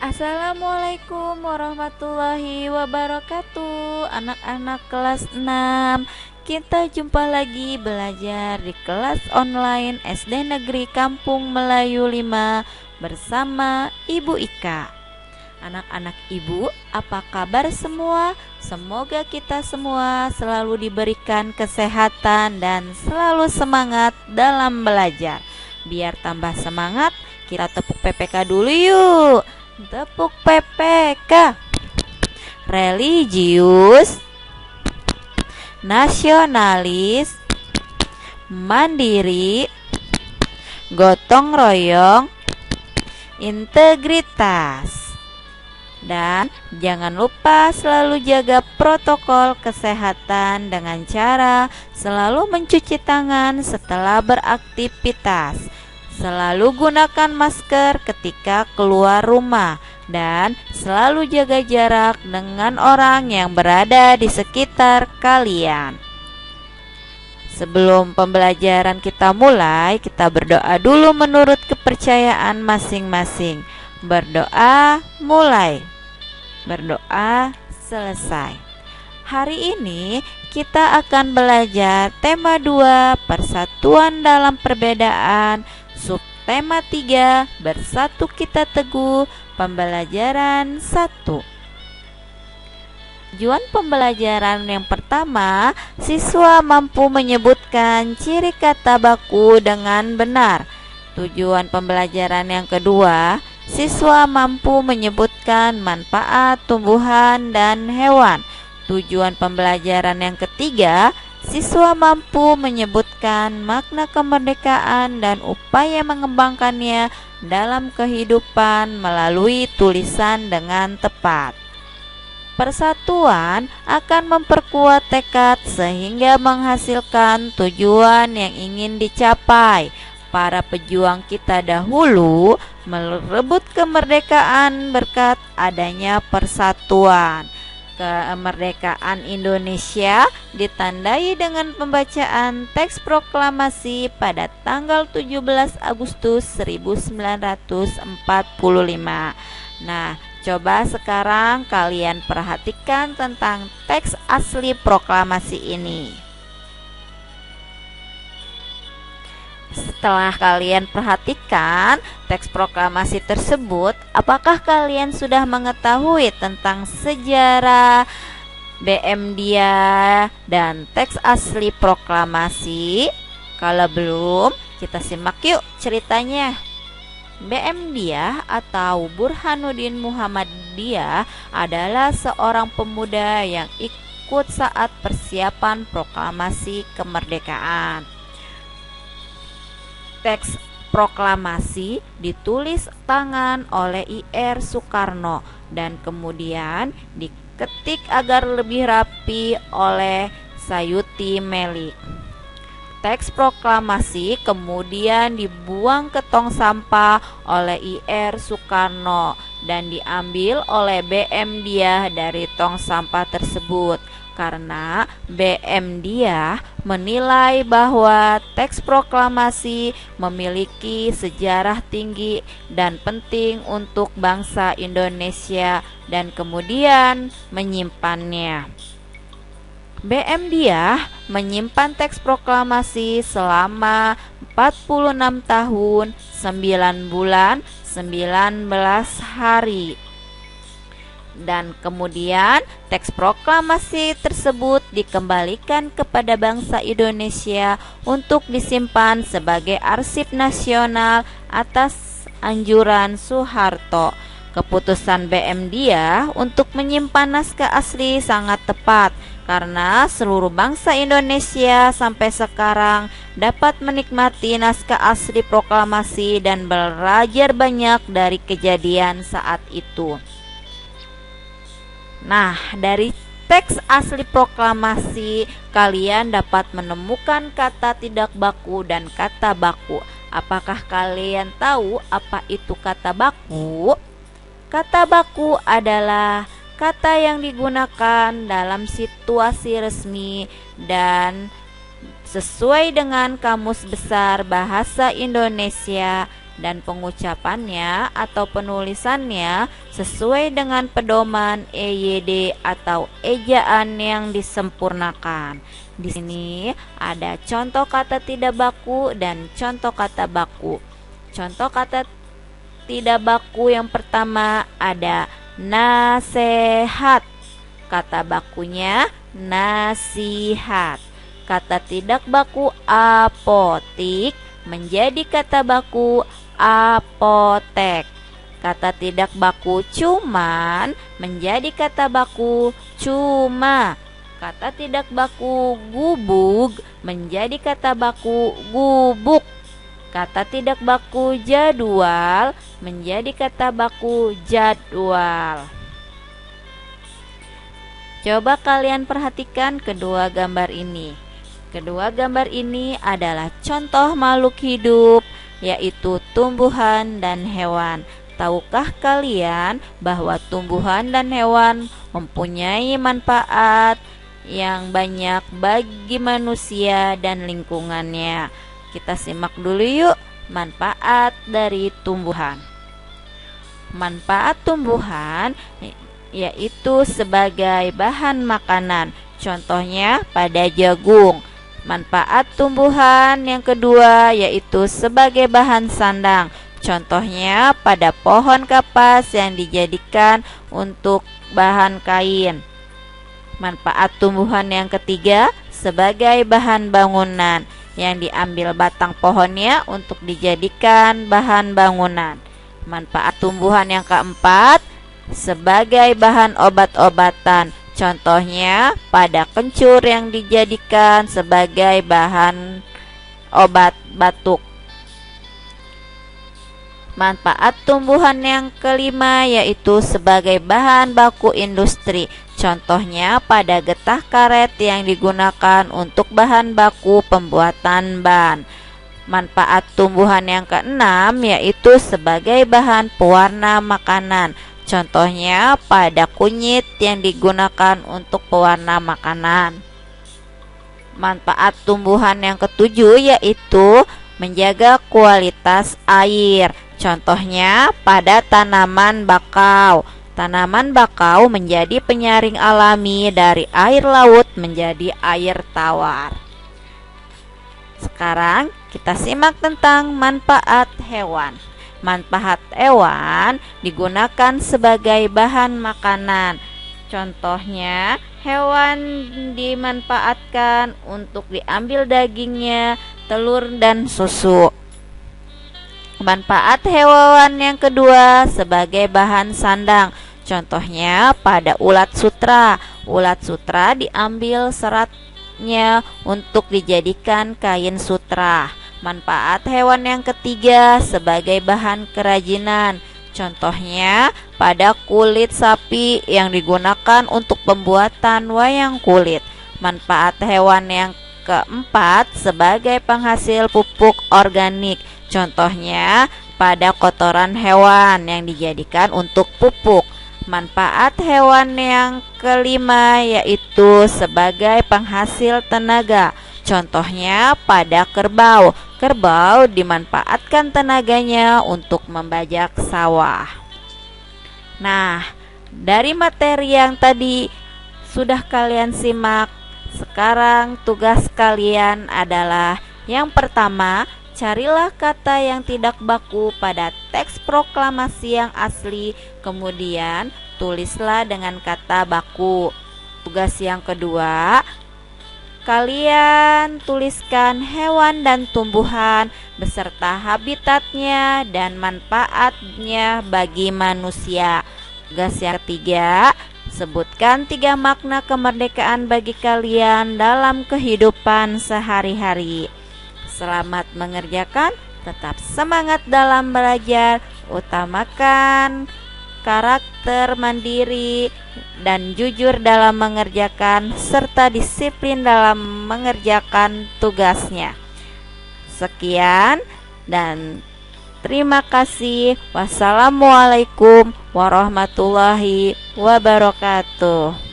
Assalamualaikum warahmatullahi wabarakatuh. Anak-anak kelas 6, kita jumpa lagi belajar di kelas online SD Negeri Kampung Melayu 5 bersama Ibu Ika. Anak-anak Ibu, apa kabar semua? Semoga kita semua selalu diberikan kesehatan dan selalu semangat dalam belajar. Biar tambah semangat, kita tepuk PPK dulu yuk. Tepuk PPK. Religius, nasionalis, mandiri, gotong royong, integritas. Dan jangan lupa selalu jaga protokol kesehatan dengan cara selalu mencuci tangan setelah beraktivitas. Selalu gunakan masker ketika keluar rumah dan selalu jaga jarak dengan orang yang berada di sekitar kalian. Sebelum pembelajaran kita mulai, kita berdoa dulu menurut kepercayaan masing-masing. Berdoa mulai. Berdoa selesai. Hari ini kita akan belajar tema 2, persatuan dalam perbedaan, subtema 3, bersatu kita teguh, pembelajaran 1. Tujuan pembelajaran yang pertama, siswa mampu menyebutkan ciri kata baku dengan benar. Tujuan pembelajaran yang kedua, siswa mampu menyebutkan manfaat tumbuhan dan hewan. Tujuan pembelajaran yang ketiga, siswa mampu menyebutkan makna kemerdekaan dan upaya mengembangkannya dalam kehidupan melalui tulisan dengan tepat. Persatuan akan memperkuat tekad sehingga menghasilkan tujuan yang ingin dicapai. Para pejuang kita dahulu merebut kemerdekaan berkat adanya persatuan. Kemerdekaan Indonesia ditandai dengan pembacaan teks proklamasi pada tanggal 17 Agustus 1945. Nah, coba sekarang kalian perhatikan tentang teks asli proklamasi ini. Setelah kalian perhatikan teks proklamasi tersebut, apakah kalian sudah mengetahui tentang sejarah BM Dia dan teks asli proklamasi? Kalau belum, kita simak yuk ceritanya. BM Dia atau Burhanuddin Muhammad Dia adalah seorang pemuda yang ikut saat persiapan proklamasi kemerdekaan. Teks proklamasi ditulis tangan oleh I.R. Soekarno dan kemudian diketik agar lebih rapi oleh Sayuti Melik. Teks proklamasi kemudian dibuang ke tong sampah oleh I.R. Soekarno dan diambil oleh BM Dia dari tong sampah tersebut. Karena BM Dia menilai bahwa teks proklamasi memiliki sejarah tinggi dan penting untuk bangsa Indonesia dan kemudian menyimpannya. BM Dia menyimpan teks proklamasi selama 46 tahun, 9 bulan, 19 hari. Dan kemudian teks proklamasi tersebut dikembalikan kepada bangsa Indonesia untuk disimpan sebagai arsip nasional atas anjuran Soeharto. Keputusan BM Dia untuk menyimpan naskah asli sangat tepat karena seluruh bangsa Indonesia sampai sekarang dapat menikmati naskah asli proklamasi dan belajar banyak dari kejadian saat itu. Nah, dari teks asli proklamasi kalian dapat menemukan kata tidak baku dan kata baku. Apakah kalian tahu apa itu kata baku? Kata baku adalah kata yang digunakan dalam situasi resmi dan sesuai dengan Kamus Besar Bahasa Indonesia dan pengucapannya atau penulisannya sesuai dengan pedoman EYD atau ejaan yang disempurnakan. Di sini ada contoh kata tidak baku dan contoh kata baku. Contoh kata tidak baku yang pertama ada nasehat. Kata bakunya nasihat. Kata tidak baku apotik menjadi kata baku apotek. Kata tidak baku cuman menjadi kata baku cuma. Kata tidak baku gubuk menjadi kata baku gubuk. Kata tidak baku jadwal menjadi kata baku jadwal. Coba kalian perhatikan kedua gambar ini. Kedua gambar ini adalah contoh makhluk hidup, yaitu tumbuhan dan hewan. Tahukah kalian bahwa tumbuhan dan hewan mempunyai manfaat yang banyak bagi manusia dan lingkungannya? Kita simak dulu yuk manfaat dari tumbuhan. Manfaat tumbuhan yaitu sebagai bahan makanan, contohnya pada jagung. Manfaat tumbuhan yang kedua yaitu sebagai bahan sandang, contohnya pada pohon kapas yang dijadikan untuk bahan kain. Manfaat tumbuhan yang ketiga sebagai bahan bangunan, yang diambil batang pohonnya untuk dijadikan bahan bangunan. Manfaat tumbuhan yang keempat sebagai bahan obat-obatan, contohnya pada kencur yang dijadikan sebagai bahan obat batuk. Manfaat tumbuhan yang kelima yaitu sebagai bahan baku industri, contohnya pada getah karet yang digunakan untuk bahan baku pembuatan ban. Manfaat tumbuhan yang keenam yaitu sebagai bahan pewarna makanan, contohnya pada kunyit yang digunakan untuk pewarna makanan. Manfaat tumbuhan yang ketujuh yaitu menjaga kualitas air, contohnya pada tanaman bakau. Tanaman bakau menjadi penyaring alami dari air laut menjadi air tawar. Sekarang kita simak tentang manfaat hewan. Manfaat hewan digunakan sebagai bahan makanan. Contohnya, hewan dimanfaatkan untuk diambil dagingnya, telur, dan susu. Manfaat hewan yang kedua sebagai bahan sandang. Contohnya pada ulat sutra. Ulat sutra diambil seratnya untuk dijadikan kain sutra. Manfaat hewan yang ketiga sebagai bahan kerajinan, contohnya pada kulit sapi yang digunakan untuk pembuatan wayang kulit. Manfaat hewan yang keempat sebagai penghasil pupuk organik, contohnya pada kotoran hewan yang dijadikan untuk pupuk. Manfaat hewan yang kelima yaitu sebagai penghasil tenaga, contohnya pada kerbau. Kerbau dimanfaatkan tenaganya untuk membajak sawah. Nah, dari materi yang tadi sudah kalian simak, sekarang tugas kalian adalah yang pertama, carilah kata yang tidak baku pada teks proklamasi yang asli, kemudian tulislah dengan kata baku. Tugas yang kedua, kalian tuliskan hewan dan tumbuhan beserta habitatnya dan manfaatnya bagi manusia. Tugas yang ketiga, sebutkan 3 makna kemerdekaan bagi kalian dalam kehidupan sehari-hari. Selamat mengerjakan, tetap semangat dalam belajar, utamakan karakter mandiri dan jujur dalam mengerjakan serta disiplin dalam mengerjakan tugasnya. Sekian dan terima kasih. Wassalamualaikum warahmatullahi wabarakatuh.